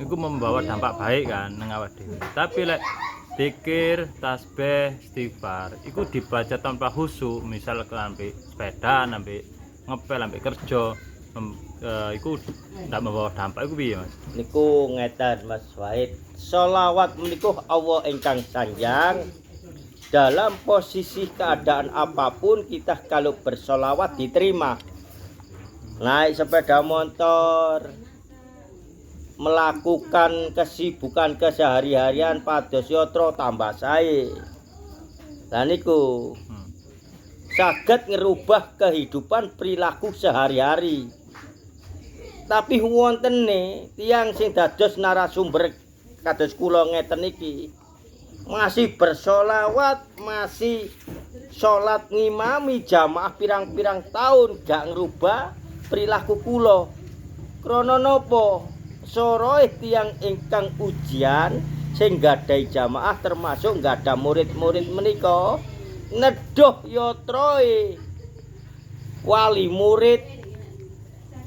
iku membawa dampak baik kan nang awak dhewe. Tapi lek zikir, tasbih, istighfar iku dibaca tanpa khusyuk, misal ambil sepeda, ambil ngepel, ambil kerja, iku ndak membawa dampak iku piye, Mas? Niku ngeten Mas Wahid. Sholawat menika Allah ingkang sanjang. Dalam posisi keadaan apapun kita kalau bersolawat diterima. Naik sepeda motor, melakukan kesibukan kesehari-harian pados yatra tambah sae. Lah niku saged ngerubah kehidupan perilaku sehari-hari. Tapi wontene tiyang sing dados narasumber kados kula ngeten iki masih bersolawat, masih sholat ngimami jamaah pirang-pirang tahun gak ngerubah perilaku kula. Krana napa? Soroe tiyang ingkang ujian sing gadhahi jamaah termasuk gadah murid-murid menika nedoh yatrae wali murid.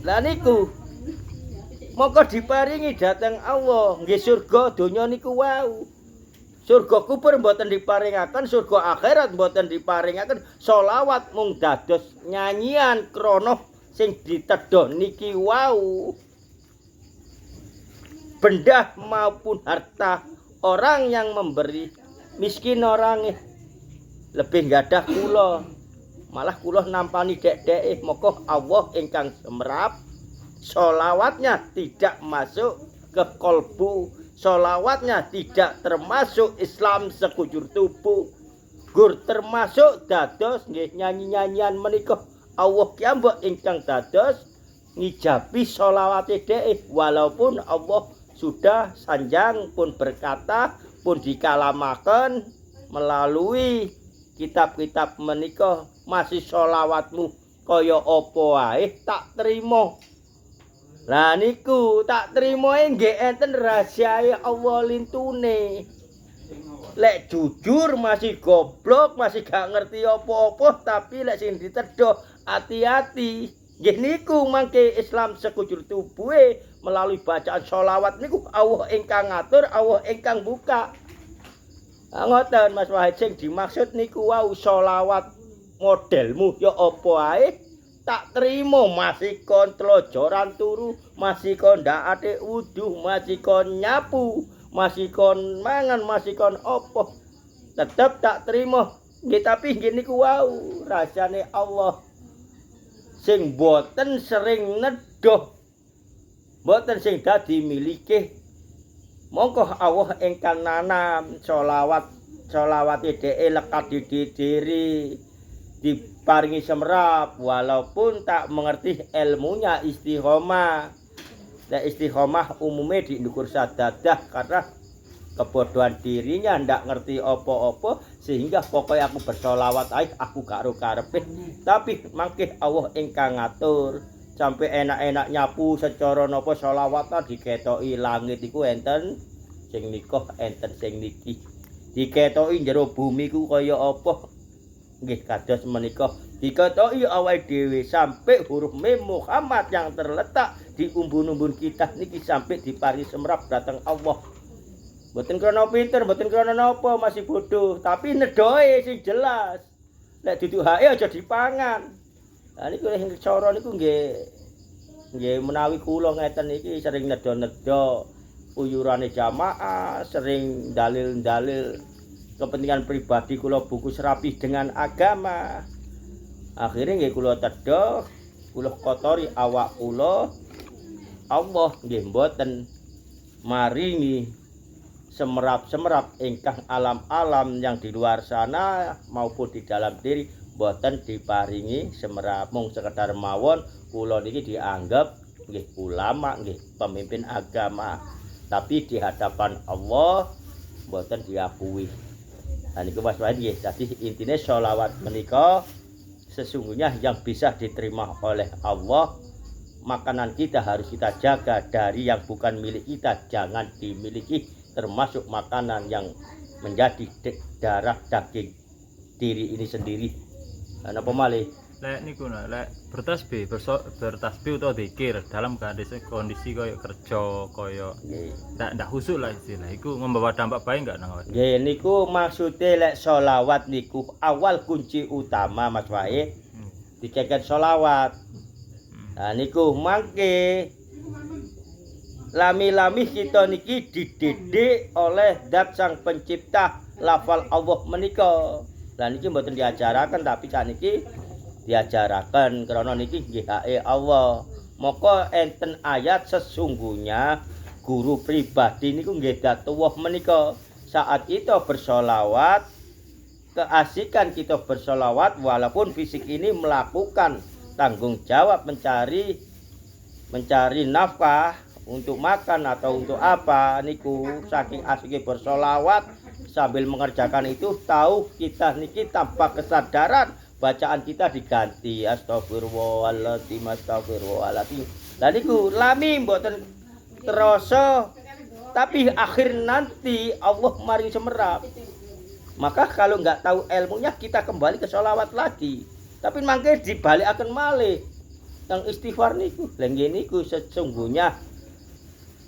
Lah niku mongko diparingi dhateng Allah nggih surga donya niku wau. Surga kubur mboten diparingaken, surga akhirat mboten diparingaken. Sholawat mung dados nyanyian krana sing ditedhah niki wau. Benda maupun harta orang yang memberi, miskin orangnya lebih gadah kula. Malah kula nampani dek-deke moko Allah ingkang semerap. Sholawatnya tidak masuk ke kolbu. Sholawatnya tidak termasuk Islam sekujur tubuh. Gur termasuk dados nggih nyanyi-nyanyian menika Allah kiambak ingkang dados ngijabi sholawate dhek walaupun Allah sudah sanjang pun berkata pun dikalamaken melalui kitab-kitab menika masih sholawatmu kaya apa wae tak terima. Lah niku tak trimoe nggih enten rahasiae Allah lintune. Lek jujur masih goblok, masih gak ngerti apa-apa, tapi lek sing ditedhah hati-hati. Nggih niku mangke Islam sekujur tubuhe melalui bacaan sholawat niku Allah ingkang ngatur, Allah ingkang buka. Ngoten Mas Wahid sing dimaksud niku wau sholawat modelmu ya apa ae tak terima masih kon tlojoran turu, masih kon ndakake wudu, masih kon nyapu, masih kon mangan, masih kon opo. Tetep tak terima. Nggih tapi nggih niku wau rasane Allah sing boten sering nedoh. Boten sing dadi milike. Mongko Allah ingkang nanam sholawate dhek lekat di diri. Diparingi semerap walaupun tak mengerti ilmunya istiqomah. Dan istiqomah umumnya di ndukur sadadah karena kebodohan dirinya ndak ngerti apa-apa sehingga pokoknya aku bersolawat aja aku gak karepe. Tapi mangke Allah ingkang ngatur sampai enak-enak nyapu secara napa sholawatan diketoki langit iku enten sing nikah enten sing niki. Diketoki jero bumi ku kaya apa. Nggih kados menika diketoki awake dhewe sampai huruf mim Muhammad yang terletak di umbun-umbun kita niki sampai diparingi semerap datang Allah. Mboten krana pinter, mboten krana napa masih bodoh, tapi nedoe sing jelas. Lek duduhake aja dipangan. Lah niku sing cara niku nggih menawi kula ngeten iki sering nedo-nedo uyurane jamaah, sering dalil-dalil kepentingan pribadi kula bungkus rapi dengan agama. Akhirnya nggih kula tedhah, kula kotori awak kula. Allah nggih mboten maringi semerap-semerap ingkang alam-alam yang di luar sana maupun di dalam diri mboten diparingi semerap mung sekedar mawon kula niki dianggap nggih ulama nggih pemimpin agama. Tapi di hadapan Allah mboten diakui. Nah niku Mas Wahid nggih. Dadi intine sholawat menika sesungguhnya yang bisa diterima oleh Allah. Makanan kita harus kita jaga dari yang bukan milik kita, jangan dimiliki, termasuk makanan yang menjadi darah daging diri ini sendiri. Napa malih lek niku nah, lek bertasbih bertasbih utawa zikir dalam kondisi koyo kerja koyo Nggih. ndak khusyuk lah istilah iku membawa dampak baik enggak nang awak? Nggih niku maksude lek sholawat niku awal kunci utama Mas Wahid Hmm. dikeket sholawat. Nah niku mangke lami-lami kita niki dididik oleh Zat Sang Pencipta lafal Allah menika. Lah niki mboten diajaraken tapi sakniki diajaraken krana niki nggih hake Allah. Maka enten ayat sesungguhnya guru pribadi niku nggih datuwuh menika. Saat kita bersolawat, keasikan kita bersolawat walaupun fisik ini melakukan tanggung jawab mencari nafkah untuk makan atau untuk apa niku saking asiknya bersolawat sambil mengerjakan itu tahu kita niki tanpa kesadaran bacaan kita diganti astagfirullahaladzim astagfirullahaladzim. Lah niku lami mboten terasa tapi akhir nanti Allah mari semerap. Maka kalau nggak tahu ilmunya kita kembali ke sholawat lagi. Tapi mangke dibalikaken malih. Yang istighfar niku, lha niku sesungguhnya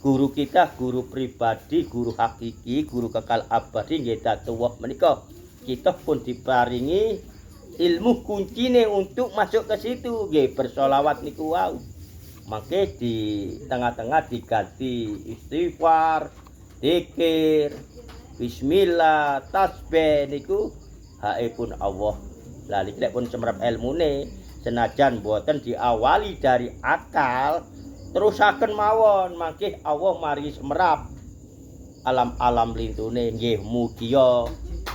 guru kita, guru pribadi, guru hakiki, guru kekal abadi nggih datuwuh menika. Kita pun diparingi ilmu kuncine untuk masuk ke situ nggih bersholawat niku wau. Maka di tengah-tengah diganti istighfar, zikir, bismillah, tasbih niku hake pun Allah. Lah lek pun semrep ilmune senajan boten diawali dari akal terusaken mawon mangke Allah mari semerap alam-alam lintune nggih mugia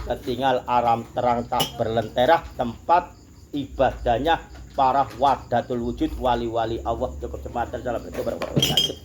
ketinggal aram terang tak berlenterah tempat ibadahnya para wadatul wujud wali-wali Allah cukup jembatan salam itu berwawasan.